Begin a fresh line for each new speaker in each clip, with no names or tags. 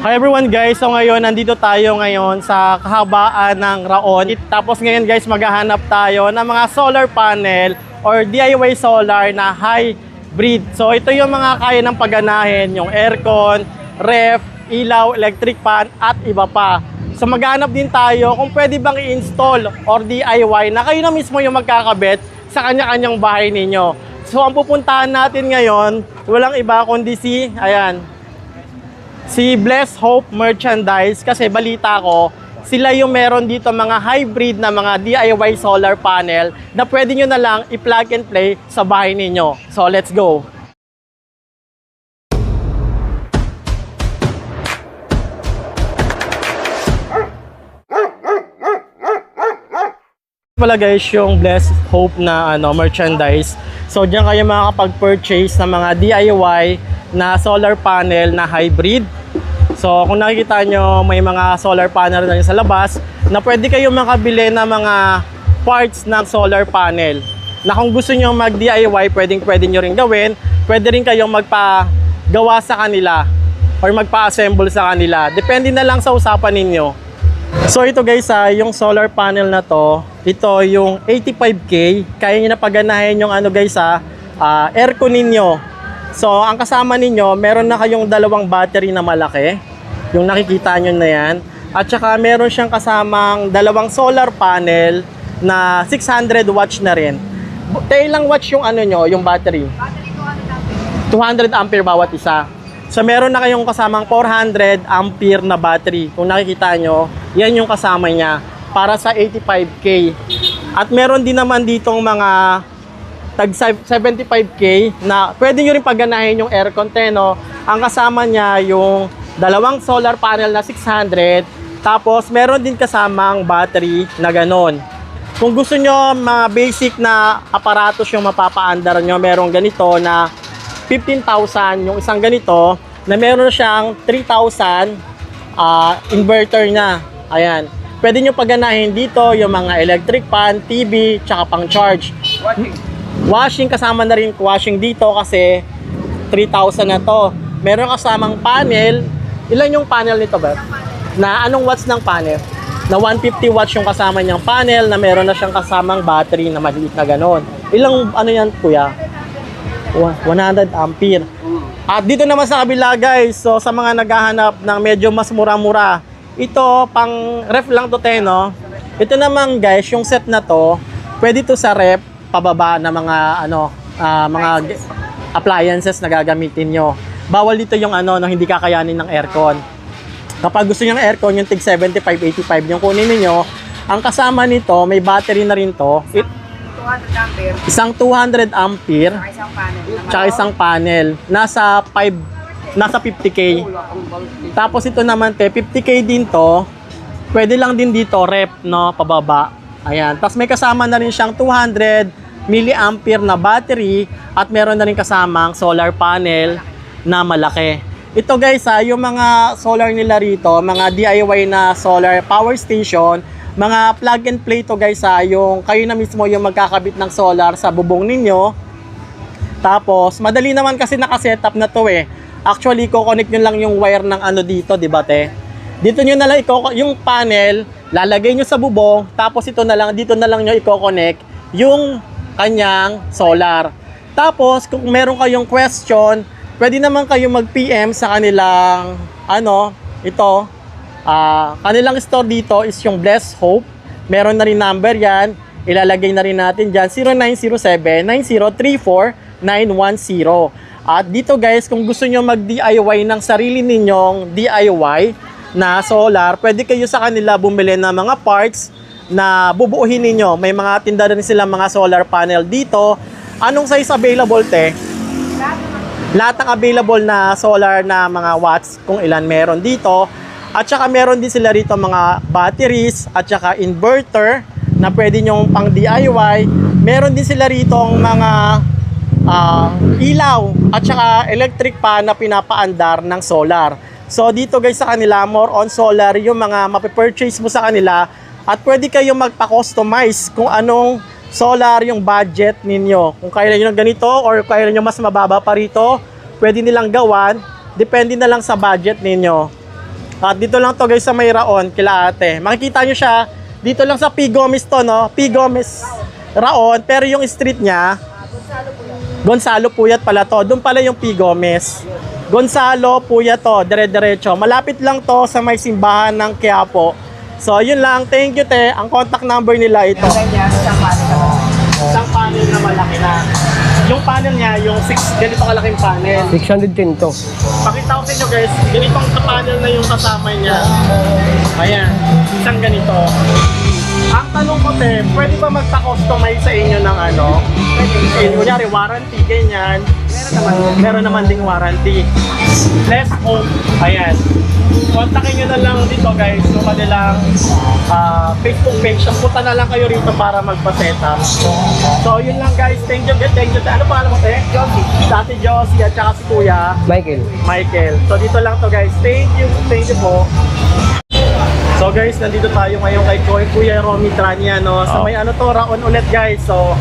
Hi everyone guys, so ngayon nandito tayo ngayon sa kahabaan ng Raon. Tapos ngayon guys, maghahanap tayo ng mga solar panel or DIY solar na hybrid. So ito yung mga kaya ng paganahin, yung aircon, ref, ilaw, electric fan at iba pa. So maghahanap din tayo kung pwede bang i-install or DIY na kayo na mismo yung magkakabit sa kanya-kanyang bahay ninyo. So ang pupuntahan natin ngayon, walang iba kundi si Bless Hope Merchandise, kasi balita ko, sila yung meron dito mga hybrid na mga DIY solar panel na pwede nyo na lang i-plug and play sa bahay ninyo. So let's go! Pala guys, yung Bless Hope na merchandise. So diyan kayo makakapag-purchase ng mga DIY na solar panel na hybrid. So kung nakikita nyo, may mga solar panel na rin sa labas na pwede kayong makabili ng mga parts ng solar panel na kung gusto nyo mag-DIY, pwede nyo rin gawin. Pwede rin kayong magpagawa sa kanila or magpa-assemble sa kanila. Depende na lang sa usapan ninyo. So ito guys, yung solar panel na to, ito yung 85K. Kaya nyo na paganahin yung aircon ninyo. So ang kasama ninyo, meron na kayong dalawang battery na malaki, yung nakikita nyo na yan. At saka meron siyang kasamang dalawang solar panel na 600 watts na rin. Ilang watts yung yung battery?
Battery
200 ampere bawat isa. So meron na kayong kasamang 400 ampere na battery. Kung nakikita nyo, yan yung kasama niya para sa 85K. At meron din naman ditong mga tag 75K na pwede nyo rin pagganahin yung aircon no? Ang kasama niya yung dalawang solar panel na 600, tapos meron din kasamang battery na ganon. Kung gusto nyo mga basic na aparatos yung mapapaandar nyo, meron ganito na 15,000 yung isang ganito, na meron siyang 3,000 inverter na. Ayan. Pwede nyo pagganahin dito yung mga electric fan, TV, tsaka pang charge. Washing, kasama na rin washing dito kasi 3,000 na to. Meron kasamang panel. Ilan yung panel nito, ba? Na anong watts ng panel? Na 150 watts yung kasama niyang panel, na meron na siyang kasamang battery na maliit na ganon. Ilang yan kuya? 100 ampere. At dito naman sa kabila guys, so sa mga naghahanap ng medyo mas mura-mura, ito pang ref lang to no? Ito naman guys, yung set na to, pwede to sa ref, pababa na mga mga appliances na gagamitin nyo. Bawal dito yung hindi kakayanin ng aircon. Kapag gusto niyo ng aircon, yung tig 75, 85 yung kunin niyo. Ang kasama nito, may battery na rin to.
200 ampere.
Isang 200 ampere. Tsaka isang panel. Nasa 50K. Tapos ito naman 50K din to. Pwede lang din dito, rep, no, pababa. Ayan. Tapos may kasama na rin siyang 200 milliampere na battery at meron na rin kasamang solar panel na malaki. Ito guys, yung mga solar nila rito, mga DIY na solar power station, mga plug and play to guys, yung kayo na mismo yung magkakabit ng solar sa bubong ninyo. Tapos, madali naman kasi nakasetup na to Actually, i-connect nyo lang yung wire ng dito, di ba te? Dito nyo na lang yung panel, lalagay nyo sa bubong, tapos dito na lang nyo i-connect yung kanyang solar. Tapos, kung meron kayong question, pwede naman kayo mag-PM sa kanilang kanilang store dito is yung Bless Hope. Meron na rin number yan. Ilalagay na rin natin dyan, 0907-9034-910. At dito guys, kung gusto nyo mag-DIY ng sarili ninyong DIY na solar, pwede kayo sa kanila bumili ng mga parts na bubuuhin ninyo. May mga tinda rin sila mga solar panel dito. Anong size available te? Lahat ng available na solar na mga watts, kung ilan meron dito. At saka meron din sila rito mga batteries at saka inverter na pwede nyong pang DIY. Meron din sila rito mga ilaw at saka electric fan na pinapaandar ng solar. So dito guys sa kanila, more on solar yung mga mapipurchase mo sa kanila. At pwede kayong magpa-customize kung anong solar yung budget ninyo. Kung kailan nyo ganito or kailan nyo mas mababa pa rito, pwede nilang gawan. Depende na lang sa budget ninyo. At dito lang to guys sa may Raon, kila ate. Makikita nyo siya, dito lang sa P. Gomez to, no? P. Gomez Raon, pero yung street niya, Gonzalo Puyat pala to. Doon pala yung P. Gomez. Gonzalo Puyat to, dire-diretso. Malapit lang to sa may simbahan ng Quiapo. So, yun lang. Thank you, te. Ang contact number nila ito.
Ganyan, isang panel na lang.
Isang panel na malaki na. Yung panel niya, yung 6, ganito kalaking panel.
610 to.
Pakita ko sa inyo guys, ganitong panel na yung kasama niya. Ayan, isang ganito. Ang tanong ko te, pwede ba magpa-customize sa inyo ng ano? Kunyari, warranty, ganyan. Meron naman ding warranty. Let's hope. Ayan. Kontakin nyo na lang dito guys, yung kanilang Facebook page. Punta na lang kayo rito para magpa-setup. So yun lang guys, thank you. Ano pangalan mo te?
Josie.
Dati Josie at saka si Kuya Michael. So dito lang to guys. Thank you po. So guys, nandito tayo ngayon kay Kuya Romy Trania, no? Sa may ano to, Raon ulit guys. So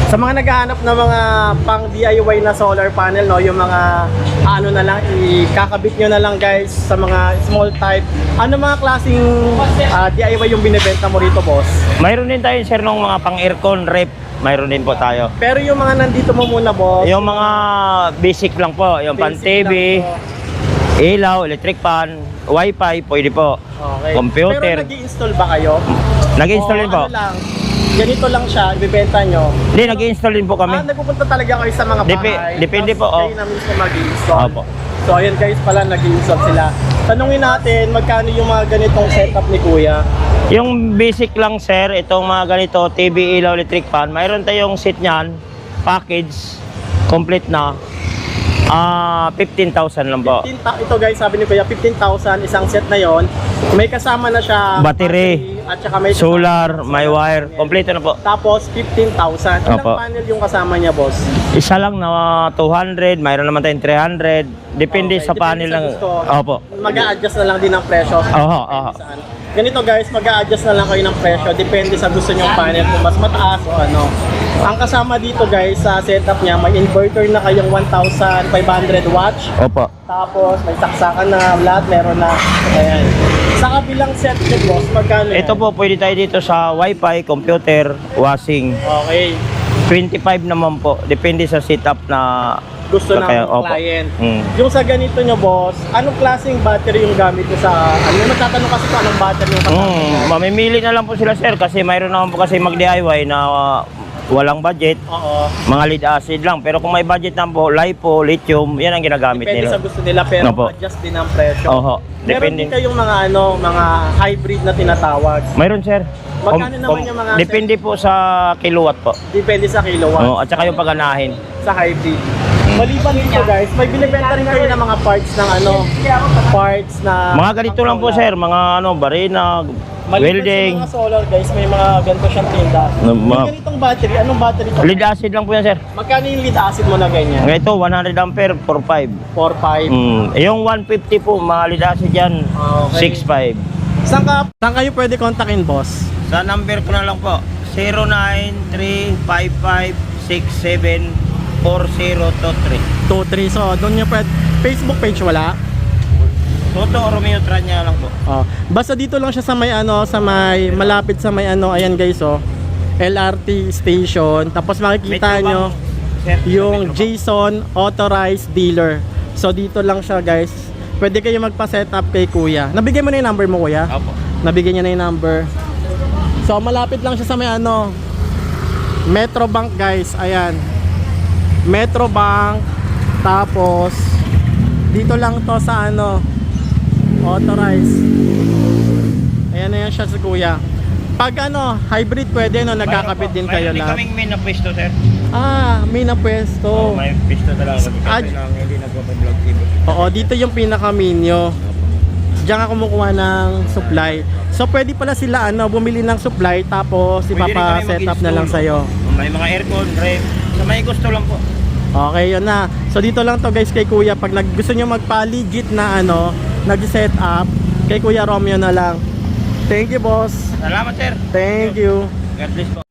sa mga naghahanap ng mga pang DIY na solar panel, no, yung mga ano na lang, ikakabit nyo na lang guys sa mga small type. Ano mga klaseng DIY yung binibenta mo rito, boss?
Mayroon din tayo sir ng mga pang aircon, rep. Mayroon din po tayo.
Pero yung mga nandito mo muna, boss,
Yung mga basic lang po, yung pan
basic
TV,
lang
ilaw, electric fan, wifi, pwede po.
okay.
Computer.
Pero nag-i-install ba kayo?
Nag-install din
O
po.
ano lang, ganito lang siya, ibibenta nyo.
Hindi, nag-install din po kami.
Nagpupunta talaga kayo sa mga bahay.
Depende
Tapos
po, oh.
kayo na mismo mag-i-install.
Opo.
So ayan guys pala, nag-i-install sila. Tanungin natin, magkano yung mga ganitong setup ni Kuya?
Yung basic lang sir, itong mga ganito, TV, ilaw, electric fan, mayroon tayong set niyan, package, complete na. 15,000 lang po.
Ito guys, sabi ni Kuya, 15,000 isang set na yon. May kasama na siya
Battery,
at saka may
solar, may wire, kompleto na po.
Tapos 15,000. Ilang
Opo.
panel yung kasama niya, boss?
Isa lang na 200, mayroon naman tayong 300. Depende
Okay,
sa
depende
panel
sa
lang.
gusto.
Opo.
Mag-a-adjust na lang din ng presyo.
Oho, oho.
Saan. Ganito guys, mag-a-adjust na lang kayo ng presyo. Depende sa gusto nyong panel kung mas mataas o ano. Ang kasama dito guys sa setup niya, may inverter na kayong 1,500 watts.
Opo.
Tapos may saksakan na lahat, meron na. Ayan. Sa kabilang set niyo boss, magkano yan?
Ito po, pwede tayo dito sa wifi, computer, washing.
Okay.
25 naman po. Depende sa setup na
Gusto ng
kaya, opo.
client.
Mm.
Yung sa ganito nyo boss, anong klaseng battery yung gamit nyo sa... Ano, magtatanong kasi kung anong battery yung kasama nyo.
Mamimili na lang po sila sir kasi mayroon naman po kasi mag-DIY na walang budget.
Oo.
Mga lead acid lang. Pero kung may budget na po, LiPo, lithium, yan ang ginagamit
Depende
nila.
sa gusto nila pero
Opo.
adjust din ang presyo.
Oho.
Meron
Depende.
din kayong mga ano, mga hybrid na tinatawag.
Mayroon sir.
Magkano naman yung mga
Depende po sa kilowatt po.
Depende sa kilowatt
Oo, at saka yung paganahin.
sa hybrid. Maliban nito guys, may binibenta rin kayo ng mga parts ng ano, parts na
Mga ganito lang po sir, mga ano, barina,
Maliban
welding.
sa mga solar guys, may mga ganito siyang tinda.
No,
Yung
mga-
ganitong battery, anong battery to?
Lead acid lang po yan sir.
Magkano yung lead acid mo na ganyan?
Ito 100 ampere for 5.
4-5.
Yung 150 po, mga lead acid yan,
Okay.
6.5.
Saan kayo pwede kontakin boss?
Sa number ko na lang po, 0935567403.
2-3. So, doon nyo pwede. Facebook page wala?
Toto Romeo Tranya lang po.
Oh. Basta dito lang siya sa may ano, sa may malapit sa may ano, ayan guys oh. LRT station. Tapos makikita
Metro
nyo
Bank, sir,
yung
Metro Bank.
Jason Authorized Dealer. So dito lang siya guys. Pwede kayo magpa-setup kay Kuya. Nabigay mo na yung number mo Kuya?
Opo.
Nabigyan niya na yung number. So malapit lang siya sa may ano, Metro Bank guys. Ayan. Metro Bank. Tapos dito lang to sa ano, Authorized. Ayan na yan siya si Kuya. Pag ano, hybrid pwede no, nagkakabit din kayo
Mayroon
lahat.
kaming main na pwesto sir.
May na pwesto.
May pwesto talaga.
Ah,
Kasi lang hindi nagpa-vlog TV.
Oo, dito yung pinaka-minyo. Diyan ka kumukuha ng supply. So pwede pala sila ano, bumili ng supply tapos
Pwede rin kami
ipapa-set up na lang
mag-install,
sa'yo.
May mga aircon, ref. Sa may gusto lang po.
Okay, yun na. So dito lang to guys kay Kuya. Pag gusto nyo magpa-legit na ano, nag-set up, kay Kuya Romeo na lang. Thank you boss.
Salamat sir.
Thank you.
God bless po.